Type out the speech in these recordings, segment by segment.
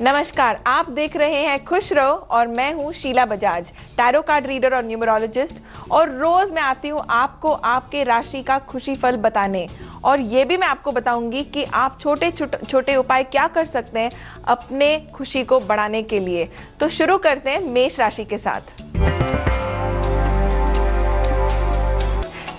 नमस्कार, आप देख रहे हैं खुश रहो और मैं हूं Sheela Bajaj, tarot card reader और न्यूमरोलॉजिस्ट। और रोज मैं आती हूं आपको आपके राशि का खुशी फल बताने, और ये भी मैं आपको बताऊंगी कि आप छोटे छोटे उपाय क्या कर सकते हैं अपने खुशी को बढ़ाने के लिए। तो शुरू करते हैं मेष राशि के साथ।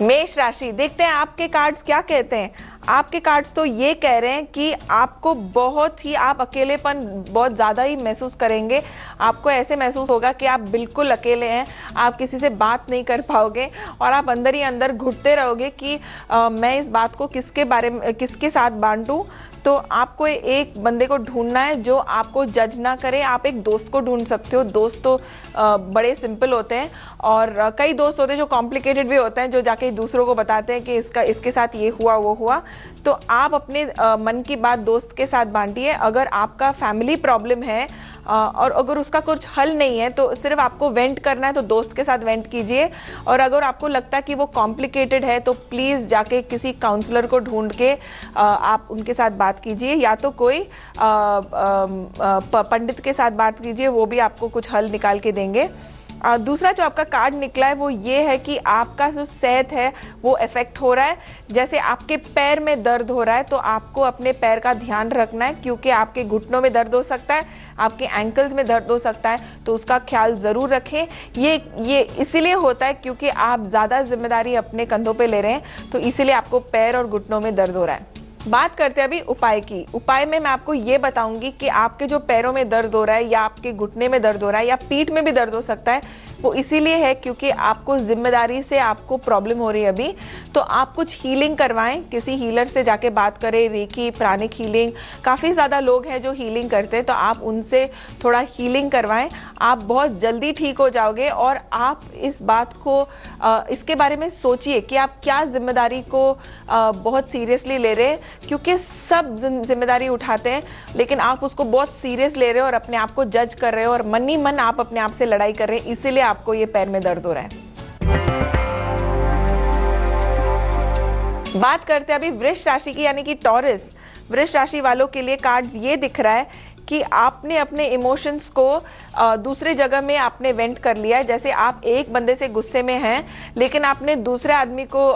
मेष राशि, देखते हैं आपके कार्ड्स क्या कहते हैं। आपके कार्ड्स तो ये कह रहे हैं कि आपको बहुत ही आप अकेलेपन बहुत ज़्यादा ही महसूस करेंगे। आपको ऐसे महसूस होगा कि आप बिल्कुल अकेले हैं, आप किसी से बात नहीं कर पाओगे और आप अंदर ही अंदर घुटते रहोगे कि मैं इस बात को किसके साथ बांटूं। तो आपको एक बंदे को ढूंढना है जो आपको जज ना करे। आप एक दोस्त को ढूंढ सकते हो। दोस्त तो बड़े सिंपल होते हैं और कई दोस्त होते हैं जो कॉम्प्लिकेटेड भी होते हैं, जो जाके दूसरों को बताते हैं कि इसके साथ ये हुआ वो हुआ। तो आप अपने मन की बात दोस्त के साथ बांटिए। अगर आपका फैमिली प्रॉब्लम है और अगर उसका कुछ हल नहीं है तो सिर्फ आपको वेंट करना है, तो दोस्त के साथ वेंट कीजिए। और अगर आपको लगता है कि वो कॉम्प्लिकेटेड है तो प्लीज़ जाके किसी काउंसलर को ढूंढ के आप उनके साथ बात कीजिए, या तो कोई पंडित के साथ बात कीजिए, वो भी आपको कुछ हल निकाल के देंगे। दूसरा जो आपका कार्ड निकला है वो ये है कि आपका जो सेहत है वो इफेक्ट हो रहा है। जैसे आपके पैर में दर्द हो रहा है तो आपको अपने पैर का ध्यान रखना है, क्योंकि आपके घुटनों में दर्द हो सकता है, आपके एंकल्स में दर्द हो सकता है, तो उसका ख्याल ज़रूर रखें। ये इसीलिए होता है क्योंकि आप ज़्यादा जिम्मेदारी अपने कंधों पे ले रहे हैं, तो इसीलिए आपको पैर और घुटनों में दर्द हो रहा है। बात करते हैं अभी उपाय की। उपाय में मैं आपको ये बताऊंगी कि आपके जो पैरों में दर्द हो रहा है या आपके घुटने में दर्द हो रहा है या पीठ में भी दर्द हो सकता है, वो इसीलिए है क्योंकि आपको जिम्मेदारी से आपको प्रॉब्लम हो रही है अभी। तो आप कुछ हीलिंग करवाएं, किसी हीलर से जाके बात करें, रेकी, प्राणिक हीलिंग, काफ़ी ज़्यादा लोग हैं जो हीलिंग करते हैं, तो आप उनसे थोड़ा हीलिंग करवाएं। आप बहुत जल्दी ठीक हो जाओगे। और आप इस बात को इसके बारे में सोचिए कि आप क्या जिम्मेदारी को बहुत सीरियसली ले रहे हैं, क्योंकि सब जिम्मेदारी उठाते हैं लेकिन आप उसको बहुत सीरियस ले रहे हो और अपने आप को जज कर रहे हो और मन ही मन आप अपने आप से लड़ाई कर रहे हैं, इसीलिए आपको ये पैर में दर्द हो रहा है। बात करते हैं अभी वृष राशि की, यानी कि टॉरस। वृष राशि वालों के लिए कार्ड्स ये दिख रहा है कि आपने अपने इमोशंस को दूसरे जगह में आपने वेंट कर लिया है। जैसे आप एक बंदे से गुस्से में हैं लेकिन आपने दूसरे आदमी को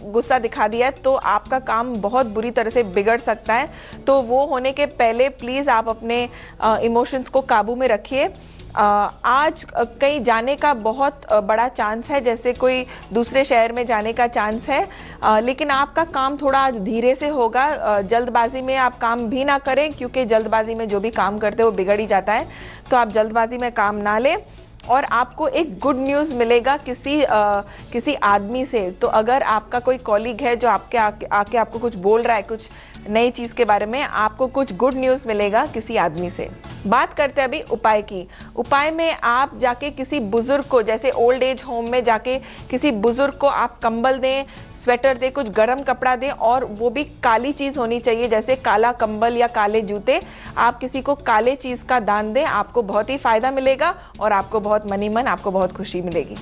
गुस्सा दिखा दिया है, तो आपका काम बहुत बुरी तरह से बिगड़ सकता है। तो वो होने के पहले प्लीज़ आप अपने इमोशंस को काबू में रखिए। आज कहीं जाने का बहुत बड़ा चांस है, जैसे कोई दूसरे शहर में जाने का चांस है, लेकिन आपका काम थोड़ा आज धीरे से होगा। जल्दबाजी में आप काम भी ना करें, क्योंकि जल्दबाजी में जो भी काम करते हैं वो बिगड़ ही जाता है। तो आप जल्दबाजी में काम ना लें। और आपको एक गुड न्यूज़ मिलेगा किसी आदमी से। तो अगर आपका कोई कॉलीग है जो आके आपको कुछ बोल रहा है कुछ नई चीज़ के बारे में, आपको कुछ गुड न्यूज़ मिलेगा किसी आदमी से। बात करते हैं अभी उपाय की। उपाय में आप जाके किसी बुजुर्ग को, जैसे ओल्ड एज होम में जाके किसी बुजुर्ग को आप कंबल दें, स्वेटर दें, कुछ गर्म कपड़ा दें, और वो भी काली चीज़ होनी चाहिए, जैसे काला कंबल या काले जूते। आप किसी को काले चीज़ का दान दें, आपको बहुत ही फायदा मिलेगा और आपको बहुत मनी मन आपको बहुत खुशी मिलेगी।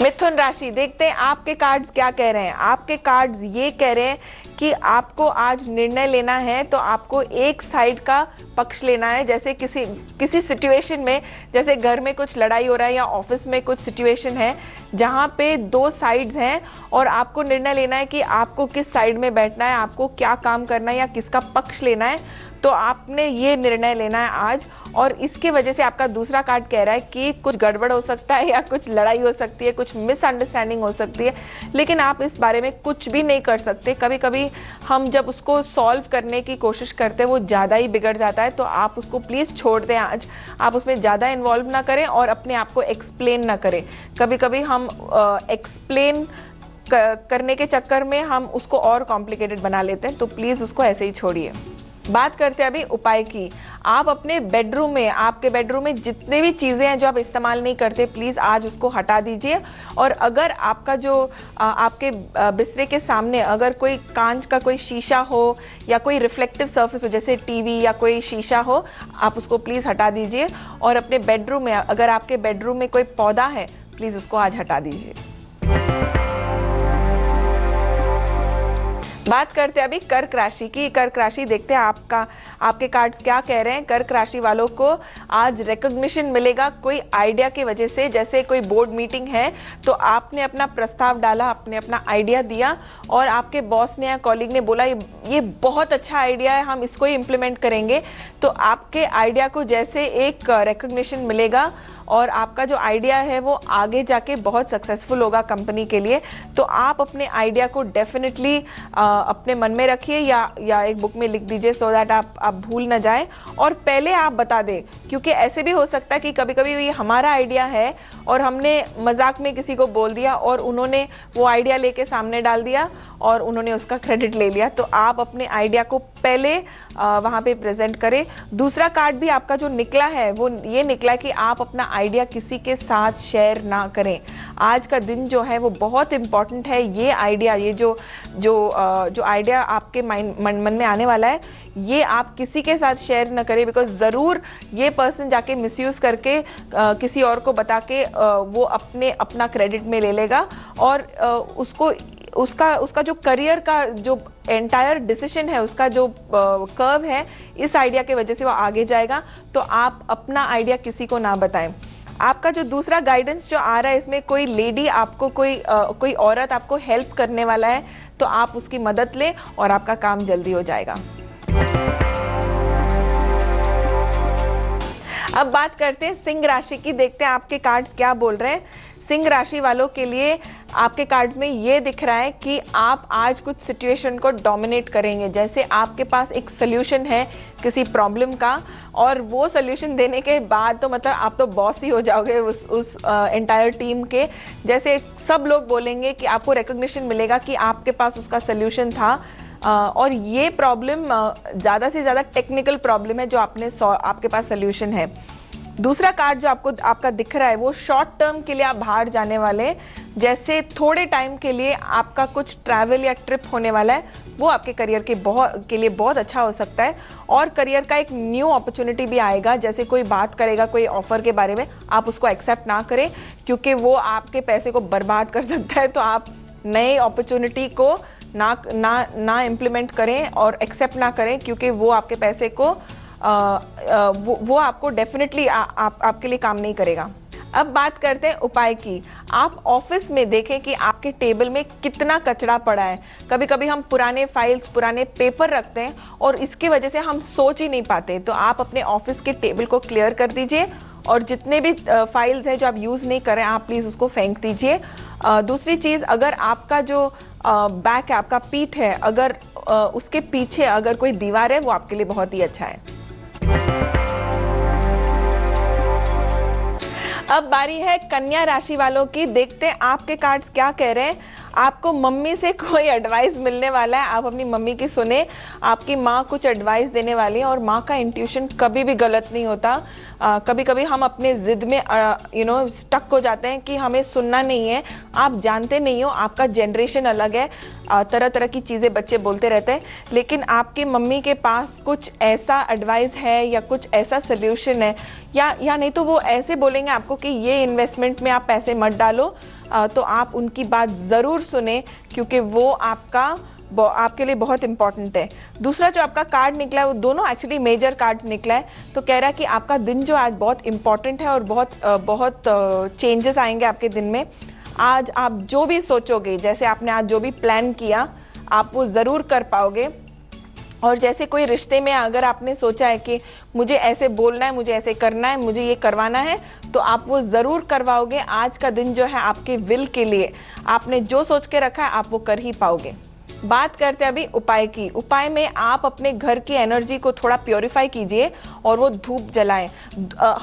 मिथुन राशि, देखते हैं आपके कार्ड्स क्या कह रहे हैं। आपके कार्ड्स ये कह रहे हैं कि आपको आज निर्णय लेना है, तो आपको एक साइड का पक्ष लेना है। जैसे किसी सिचुएशन में, जैसे घर में कुछ लड़ाई हो रहा है या ऑफिस में कुछ सिचुएशन है जहाँ पे दो साइड्स हैं, और आपको निर्णय लेना है कि आपको किस साइड में बैठना है, आपको क्या काम करना है या किसका पक्ष लेना है। तो आपने ये निर्णय लेना है आज। और इसके वजह से आपका दूसरा कार्ड कह रहा है कि कुछ गड़बड़ हो सकता है या कुछ लड़ाई हो सकती है, कुछ मिसअंडरस्टैंडिंग हो सकती है, लेकिन आप इस बारे में कुछ भी नहीं कर सकते। कभी कभी हम जब उसको सॉल्व करने की कोशिश करते हैं वो ज़्यादा ही बिगड़ जाता है। तो आप उसको प्लीज़ छोड़ दें आज। आप उसमें ज़्यादा इन्वॉल्व ना करें और अपने आप को एक्सप्लेन ना करें। कभी कभी हम एक्सप्लेन करने के चक्कर में हम उसको और कॉम्प्लिकेटेड बना लेते हैं, तो प्लीज़ उसको ऐसे ही छोड़िए। बात करते हैं अभी उपाय की। आप अपने बेडरूम में, आपके बेडरूम में जितने भी चीज़ें हैं जो आप इस्तेमाल नहीं करते, प्लीज़ आज उसको हटा दीजिए। और अगर आपका जो आपके बिस्तरे के सामने अगर कोई कांच का कोई शीशा हो या कोई रिफ्लेक्टिव सरफेस हो, जैसे टीवी या कोई शीशा हो, आप उसको प्लीज़ हटा दीजिए। और अपने बेडरूम में, अगर आपके बेडरूम में कोई पौधा है, प्लीज़ उसको आज हटा दीजिए। बात करते हैं अभी कर्क राशि की। कर्क राशि देखते हैं आपके कार्ड्स क्या कह रहे हैं। कर्क राशि वालों को आज रिकॉग्निशन मिलेगा कोई आइडिया की वजह से। जैसे कोई बोर्ड मीटिंग है तो आपने अपना प्रस्ताव डाला, आपने अपना आइडिया दिया और आपके बॉस ने या कॉलीग ने बोला ये बहुत अच्छा आइडिया है, हम इसको ही इम्प्लीमेंट करेंगे। तो आपके आइडिया को जैसे एक रिकॉग्निशन मिलेगा और आपका जो आइडिया है वो आगे जाके बहुत सक्सेसफुल होगा कंपनी के लिए। तो आप अपने आइडिया को डेफिनेटली अपने मन में रखिए या एक बुक में लिख दीजिए सो दैट आप भूल ना जाए और पहले आप बता दें, क्योंकि ऐसे भी हो सकता है कि कभी कभी ये हमारा आइडिया है और हमने मजाक में किसी को बोल दिया और उन्होंने वो आइडिया लेके सामने डाल दिया और उन्होंने उसका क्रेडिट ले लिया। तो आप अपने आइडिया को पहले वहाँ पे प्रेजेंट करें। दूसरा कार्ड भी आपका जो निकला है वो ये निकला कि आप अपना आइडिया किसी के साथ शेयर ना करें। आज का दिन जो है वो बहुत इम्पॉर्टेंट है। ये आइडिया, ये जो आइडिया आपके मन में आने वाला है, ये आप किसी के साथ शेयर ना करें, बिकॉज ज़रूर ये पर्सन जाके मिसयूज़ करके किसी और को बता के वो अपना क्रेडिट में ले लेगा और उसका जो करियर का जो एंटायर डिसीजन है, उसका जो कर्व है, इस आइडिया के वजह से वो आगे जाएगा। तो आप अपना आइडिया किसी को ना बताएं। आपका जो दूसरा गाइडेंस जो आ रहा है, इसमें कोई लेडी आपको कोई औरत आपको हेल्प करने वाला है, तो आप उसकी मदद लें और आपका काम जल्दी हो जाएगा। अब बात करते हैं सिंह राशि की। देखते हैं आपके कार्ड्स क्या बोल रहे हैं। सिंह राशि वालों के लिए आपके कार्ड्स में ये दिख रहा है कि आप आज कुछ सिचुएशन को डोमिनेट करेंगे। जैसे आपके पास एक सोल्यूशन है किसी प्रॉब्लम का और वो सोल्यूशन देने के बाद तो मतलब आप तो बॉस ही हो जाओगे उस एंटायर टीम के। जैसे सब लोग बोलेंगे कि आपको रिकॉग्निशन मिलेगा कि आपके पास उसका सोल्यूशन था और ये प्रॉब्लम ज़्यादा से ज़्यादा टेक्निकल प्रॉब्लम है जो आपके पास सोल्यूशन है। दूसरा कार्ड जो आपका दिख रहा है वो शॉर्ट टर्म के लिए आप बाहर जाने वाले, जैसे थोड़े टाइम के लिए आपका कुछ ट्रैवल या ट्रिप होने वाला है, वो आपके करियर के लिए बहुत अच्छा हो सकता है और करियर का एक न्यू अपॉर्चुनिटी भी आएगा। जैसे कोई बात करेगा कोई ऑफर के बारे में, आप उसको एक्सेप्ट ना करें क्योंकि वो आपके पैसे को बर्बाद कर सकता है। तो आप नए अपॉर्चुनिटी को ना इम्प्लीमेंट करें और एक्सेप्ट ना करें, क्योंकि वो आपके पैसे को वो आपको डेफिनेटली आपके लिए काम नहीं करेगा। अब बात करते हैं उपाय की। आप ऑफिस में देखें कि आपके टेबल में कितना कचरा पड़ा है। कभी कभी हम पुराने फाइल्स, पुराने पेपर रखते हैं और इसकी वजह से हम सोच ही नहीं पाते। तो आप अपने ऑफिस के टेबल को क्लियर कर दीजिए और जितने भी फाइल्स हैं जो आप यूज़ नहीं कर रहे हैं, आप प्लीज़ उसको फेंक दीजिए। दूसरी चीज़, अगर आपका जो बैक है, आपका पीठ है, अगर उसके पीछे अगर कोई दीवार है, वो आपके लिए बहुत ही अच्छा है। अब बारी है कन्या राशि वालों की। देखते हैं आपके कार्ड्स क्या कह रहे हैं। आपको मम्मी से कोई एडवाइस मिलने वाला है, आप अपनी मम्मी की सुने। आपकी माँ कुछ एडवाइस देने वाली है और माँ का इंट्यूशन कभी भी गलत नहीं होता। कभी कभी हम अपने ज़िद में स्टक हो जाते हैं कि हमें सुनना नहीं है। आप जानते नहीं हो, आपका जनरेशन अलग है, तरह तरह की चीज़ें बच्चे बोलते रहते हैं, लेकिन आपकी मम्मी के पास कुछ ऐसा एडवाइस है या कुछ ऐसा सोल्यूशन है या नहीं तो वो ऐसे बोलेंगे आपको कि ये इन्वेस्टमेंट में आप पैसे मत डालो। तो आप उनकी बात ज़रूर सुने क्योंकि वो आपके लिए बहुत इंपॉर्टेंट है। दूसरा जो आपका कार्ड निकला है, वो दोनों एक्चुअली मेजर कार्ड्स निकला है। तो कह रहा है कि आपका दिन जो आज बहुत इंपॉर्टेंट है और बहुत चेंजेस आएंगे आपके दिन में। आज आप जो भी सोचोगे, जैसे आपने आज जो भी प्लान किया, आप वो ज़रूर कर पाओगे। और जैसे कोई रिश्ते में अगर आपने सोचा है कि मुझे ऐसे बोलना है, मुझे ऐसे करना है, मुझे ये करवाना है, तो आप वो ज़रूर करवाओगे। आज का दिन जो है आपके विल के लिए, आपने जो सोच के रखा है आप वो कर ही पाओगे। बात करते हैं अभी उपाय की। उपाय में आप अपने घर की एनर्जी को थोड़ा प्योरीफाई कीजिए और वो धूप जलाएं।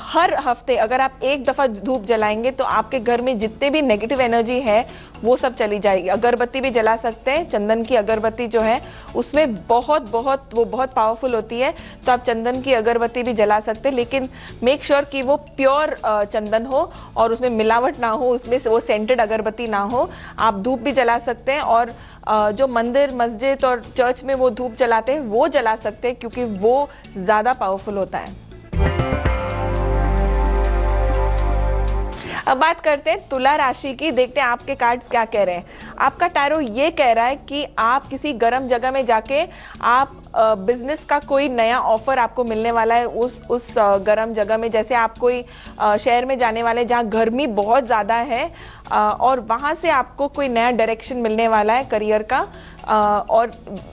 हर हफ्ते अगर आप एक दफ़ा धूप जलाएंगे तो आपके घर में जितने भी नेगेटिव एनर्जी है वो सब चली जाएगी। अगरबत्ती भी जला सकते हैं, चंदन की अगरबत्ती जो है उसमें बहुत पावरफुल होती है, तो आप चंदन की अगरबत्ती भी जला सकते हैं, लेकिन मेक श्योर कि वो प्योर चंदन हो और उसमें मिलावट ना हो, उसमें वो सेंटेड अगरबत्ती ना हो। आप धूप भी जला सकते हैं और जो मंदिर, मस्जिद और चर्च में वो धूप जलाते हैं वो जला सकते हैं, क्योंकि वो ज़्यादा पावरफुल होता है। अब बात करते हैं तुला राशि की। देखते हैं आपके कार्ड्स क्या कह रहे हैं। आपका टैरो ये कह रहा है कि आप किसी गर्म जगह में जाके आप बिजनेस का कोई नया ऑफर आपको मिलने वाला है उस गर्म जगह में। जैसे आप कोई शहर में जाने वाले जहाँ गर्मी बहुत ज़्यादा है और वहाँ से आपको कोई नया डायरेक्शन मिलने वाला है करियर का। और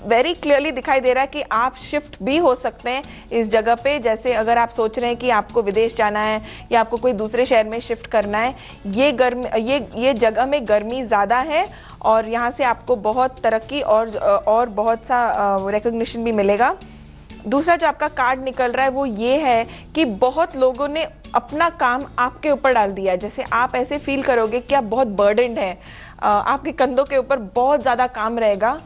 वेरी क्लियरली दिखाई दे रहा है कि आप शिफ्ट भी हो सकते हैं इस जगह पे। जैसे अगर आप सोच रहे हैं कि आपको विदेश जाना है या आपको कोई दूसरे शहर में शिफ्ट करना है, ये जगह में गर्मी ज़्यादा है और यहाँ से आपको बहुत तरक्की और बहुत सा रिकॉग्निशन भी मिलेगा। दूसरा जो आपका कार्ड निकल रहा है वो ये है कि बहुत लोगों ने अपना काम आपके ऊपर डाल दिया। जैसे आप ऐसे फील करोगे कि आप बहुत बर्डनड हैं, आपके कंधों के ऊपर बहुत ज़्यादा काम रहेगा,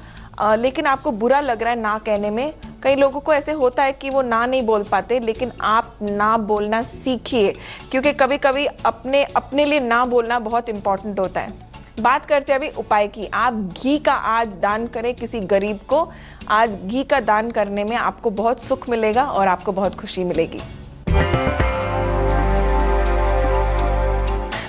लेकिन आपको बुरा लग रहा है ना कहने में। कई लोगों को ऐसे होता है कि वो ना नहीं बोल पाते, लेकिन आप ना बोलना सीखिए, क्योंकि कभी कभी अपने लिए ना बोलना बहुत इंपॉर्टेंट होता है। बात करते हैं अभी उपाय की। आप घी का आज दान करें किसी गरीब को। आज घी का दान करने में आपको बहुत सुख मिलेगा और आपको बहुत खुशी मिलेगी।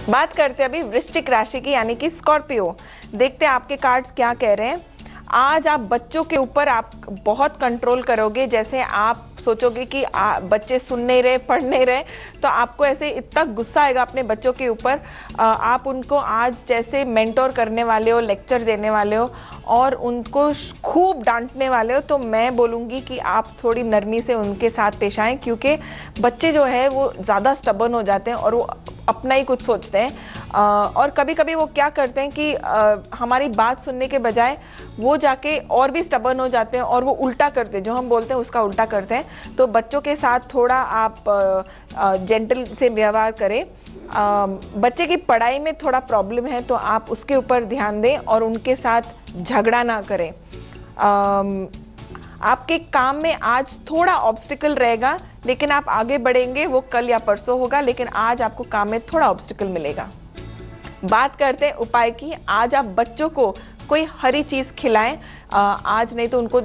बात करते हैं अभी वृश्चिक राशि की, यानी कि स्कॉर्पियो। देखते हैं आपके कार्ड्स क्या कह रहे हैं। आज आप बच्चों के ऊपर आप बहुत कंट्रोल करोगे। जैसे आप सोचोगे कि बच्चे सुन नहीं रहे, पढ़ नहीं रहे, तो आपको ऐसे इतना गुस्सा आएगा अपने बच्चों के ऊपर। आप उनको आज जैसे मेंटोर करने वाले हो, लेक्चर देने वाले हो और उनको खूब डांटने वाले हो। तो मैं बोलूँगी कि आप थोड़ी नरमी से उनके साथ पेश आएँ, क्योंकि बच्चे जो है वो ज़्यादा स्टबर्न हो जाते हैं और वो अपना ही कुछ सोचते हैं। और कभी कभी वो क्या करते हैं कि हमारी बात सुनने के बजाय वो जाके और भी स्टबर्न हो जाते हैं और वो उल्टा करते हैं, जो हम बोलते हैं उसका उल्टा करते हैं। तो बच्चों के साथ थोड़ा आप जेंटल से व्यवहार करें। बच्चे की पढ़ाई में थोड़ा प्रॉब्लम है तो आप उसके ऊपर ध्यान दें और उनके साथ झगड़ा ना करें। आपके काम में आज थोड़ा ऑब्स्टिकल रहेगा, लेकिन आप आगे बढ़ेंगे, वो कल या परसों होगा, लेकिन आज आपको काम में थोड़ा ऑब्स्टिकल मिलेगा। बात करते हैं उपाय की। आज आप बच्चों को कोई हरी चीज़ खिलाएं। आज नहीं तो उनको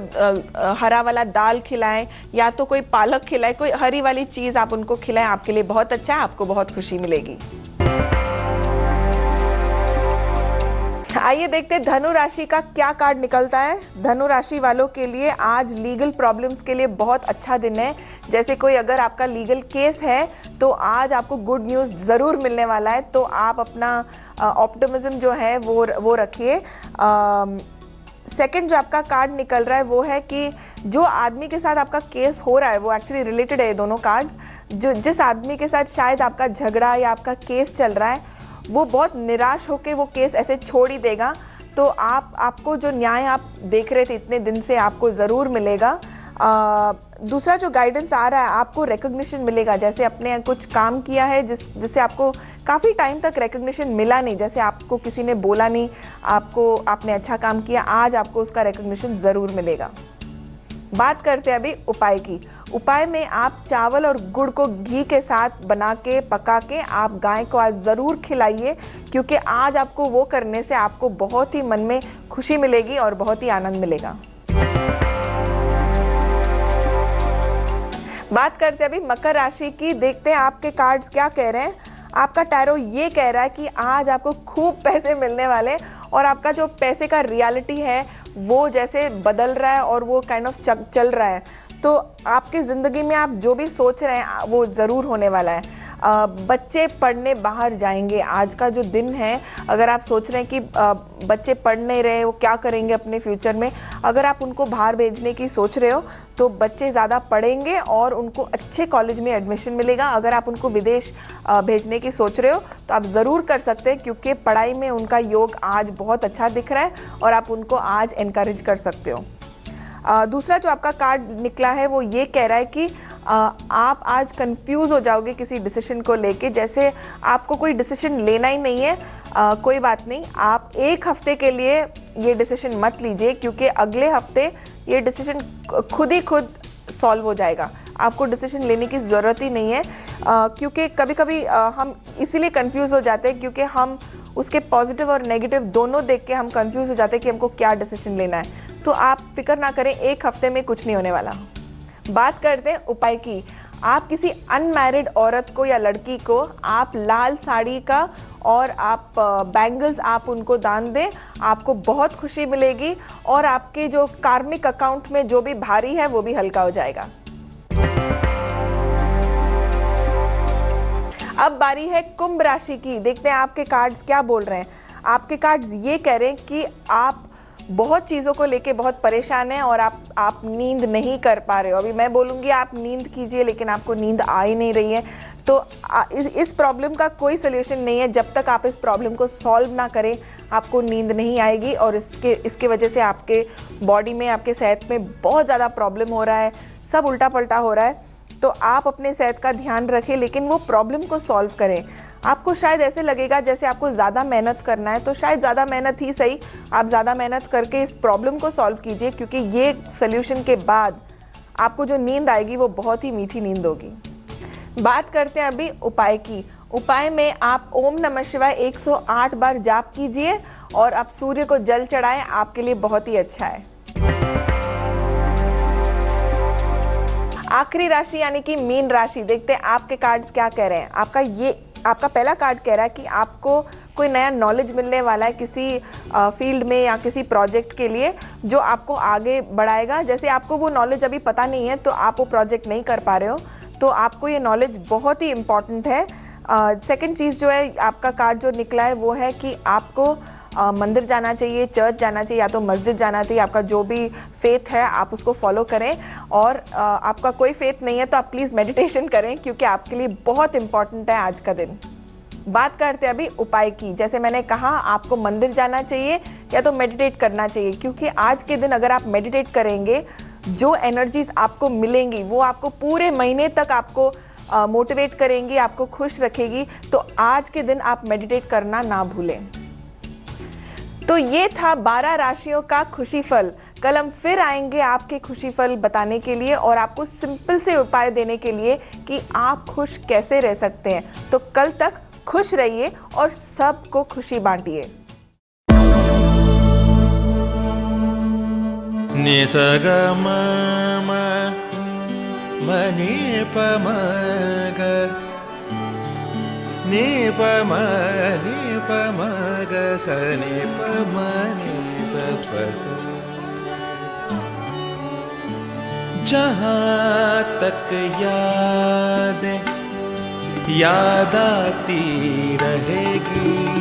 हरा वाला दाल खिलाएं या तो कोई पालक खिलाएं, कोई हरी वाली चीज़ आप उनको खिलाएं, आपके लिए बहुत अच्छा है, आपको बहुत खुशी मिलेगी। आइए देखते हैं धनु राशि का क्या कार्ड निकलता है। धनु राशि वालों के लिए आज लीगल प्रॉब्लम्स के लिए बहुत अच्छा दिन है। जैसे कोई अगर आपका लीगल केस है तो आज आपको गुड न्यूज़ ज़रूर मिलने वाला है। तो आप अपना ऑप्टिमिज्म जो है वो रखिए। सेकंड जो आपका कार्ड निकल रहा है वो है कि जो आदमी के साथ आपका केस हो रहा है वो एक्चुअली रिलेटेड है ये दोनों कार्ड्स। जिस आदमी के साथ शायद आपका झगड़ा या आपका केस चल रहा है वो बहुत निराश होकर वो केस ऐसे छोड़ ही देगा। तो आपको जो न्याय आप देख रहे थे इतने दिन से आपको ज़रूर मिलेगा। दूसरा जो गाइडेंस आ रहा है, आपको रिकॉग्निशन मिलेगा। जैसे आपने कुछ काम किया है जिससे आपको काफ़ी टाइम तक रिकॉग्निशन मिला नहीं, जैसे आपको किसी ने बोला नहीं, आपने अच्छा काम किया, आज आपको उसका रिकॉग्निशन ज़रूर मिलेगा। बात करते हैं अभी उपाय की। उपाय में आप चावल और गुड़ को घी के साथ बना के पका के आप गाय को आज ज़रूर खिलाइए, क्योंकि आज आपको वो करने से आपको बहुत ही मन में खुशी मिलेगी और बहुत ही आनंद मिलेगा। बात करते हैं अभी मकर राशि की। देखते हैं आपके कार्ड्स क्या कह रहे हैं। आपका टैरो ये कह रहा है कि आज आपको खूब पैसे मिलने वाले और आपका जो पैसे का रियलिटी है वो जैसे बदल रहा है और वो काइंड ऑफ चल रहा है। तो आपकी ज़िंदगी में आप जो भी सोच रहे हैं वो ज़रूर होने वाला है। बच्चे पढ़ने बाहर जाएंगे। आज का जो दिन है, अगर आप सोच रहे हैं कि बच्चे पढ़ नहीं रहे, वो क्या करेंगे अपने फ्यूचर में, अगर आप उनको बाहर भेजने की सोच रहे हो तो बच्चे ज़्यादा पढ़ेंगे और उनको अच्छे कॉलेज में एडमिशन मिलेगा। अगर आप उनको विदेश भेजने की सोच रहे हो तो आप ज़रूर कर सकते हैं, क्योंकि पढ़ाई में उनका योग आज बहुत अच्छा दिख रहा है और आप उनको आज इनकरेज कर सकते हो। दूसरा जो आपका कार्ड निकला है वो ये कह रहा है कि आप आज कंफ्यूज हो जाओगे किसी डिसीजन को लेके। जैसे आपको कोई डिसीजन लेना ही नहीं है, कोई बात नहीं, आप एक हफ्ते के लिए ये डिसीजन मत लीजिए, क्योंकि अगले हफ्ते ये डिसीजन खुद सॉल्व हो जाएगा। आपको डिसीजन लेने की ज़रूरत ही नहीं है, क्योंकि कभी कभी हम इसीलिए कंफ्यूज हो जाते हैं क्योंकि हम उसके पॉजिटिव और नेगेटिव दोनों देख के हम कंफ्यूज हो जाते हैं कि हमको क्या डिसीजन लेना है। तो आप फिक्र ना करें, एक हफ्ते में कुछ नहीं होने वाला। बात करते हैं उपाय की। आप किसी अनमैरिड औरत को या लड़की को आप लाल साड़ी का और आप बैंगल्स आप उनको दान दें, आपको बहुत खुशी मिलेगी और आपके जो कार्मिक अकाउंट में जो भी भारी है वो भी हल्का हो जाएगा। अब बारी है कुंभ राशि की। देखते हैं आपके कार्ड्स क्या बोल रहे हैं। आपके कार्ड्स ये कह रहे हैं कि आप बहुत चीज़ों को लेके बहुत परेशान हैं और आप नींद नहीं कर पा रहे हो। अभी मैं बोलूँगी आप नींद कीजिए, लेकिन आपको नींद आ ही नहीं रही है। तो इस प्रॉब्लम का कोई सोल्यूशन नहीं है। जब तक आप इस प्रॉब्लम को सॉल्व ना करें, आपको नींद नहीं आएगी और इसके वजह से आपके बॉडी में, आपके सेहत में बहुत ज़्यादा प्रॉब्लम हो रहा है, सब उल्टा पल्टा हो रहा है। तो आप अपने सेहत का ध्यान रखें, लेकिन वो प्रॉब्लम को सॉल्व करें। आपको शायद ऐसे लगेगा जैसे आपको ज़्यादा मेहनत करना है, तो शायद ज़्यादा मेहनत ही सही, आप ज़्यादा मेहनत करके इस प्रॉब्लम को सॉल्व कीजिए, क्योंकि ये सोल्यूशन के बाद आपको जो नींद आएगी वो बहुत ही मीठी नींद होगी। बात करते हैं अभी उपाय की। उपाय में आप ओम नमः शिवाय 108 बार जाप कीजिए और आप सूर्य को जल चढ़ाएं, आपके लिए बहुत ही अच्छा है। आखिरी राशि यानी कि मीन राशि। देखते हैं आपके कार्ड्स क्या कह रहे हैं। आपका पहला कार्ड कह रहा है कि आपको कोई नया नॉलेज मिलने वाला है किसी फील्ड में या किसी प्रोजेक्ट के लिए, जो आपको आगे बढ़ाएगा। जैसे आपको वो नॉलेज अभी पता नहीं है तो आप वो प्रोजेक्ट नहीं कर पा रहे हो, तो आपको ये नॉलेज बहुत ही इम्पॉर्टेंट है। सेकंड चीज़ जो है, आपका कार्ड जो निकला है वो है कि आपको मंदिर जाना चाहिए, चर्च जाना चाहिए, या तो मस्जिद जाना चाहिए। आपका जो भी फेथ है आप उसको फॉलो करें, और आपका कोई फेथ नहीं है तो आप प्लीज़ मेडिटेशन करें, क्योंकि आपके लिए बहुत इंपॉर्टेंट है आज का दिन। बात करते हैं अभी उपाय की। जैसे मैंने कहा, आपको मंदिर जाना चाहिए या तो मेडिटेट करना चाहिए, क्योंकि आज के दिन अगर आप मेडिटेट करेंगे, जो एनर्जीज आपको मिलेंगी वो आपको पूरे महीने तक आपको मोटिवेट करेंगी, आपको खुश रखेगी। तो आज के दिन आप मेडिटेट करना ना भूलें। तो ये था 12 राशियों का खुशी फल। कल हम फिर आएंगे आपके खुशी फल बताने के लिए और आपको सिंपल से उपाय देने के लिए कि आप खुश कैसे रह सकते हैं। तो कल तक खुश रहिए और सबको खुशी बांटिए। निसगम मनि पमग नि पमग सनि पमनि सपस। जहाँ तक याद आती रहेगी।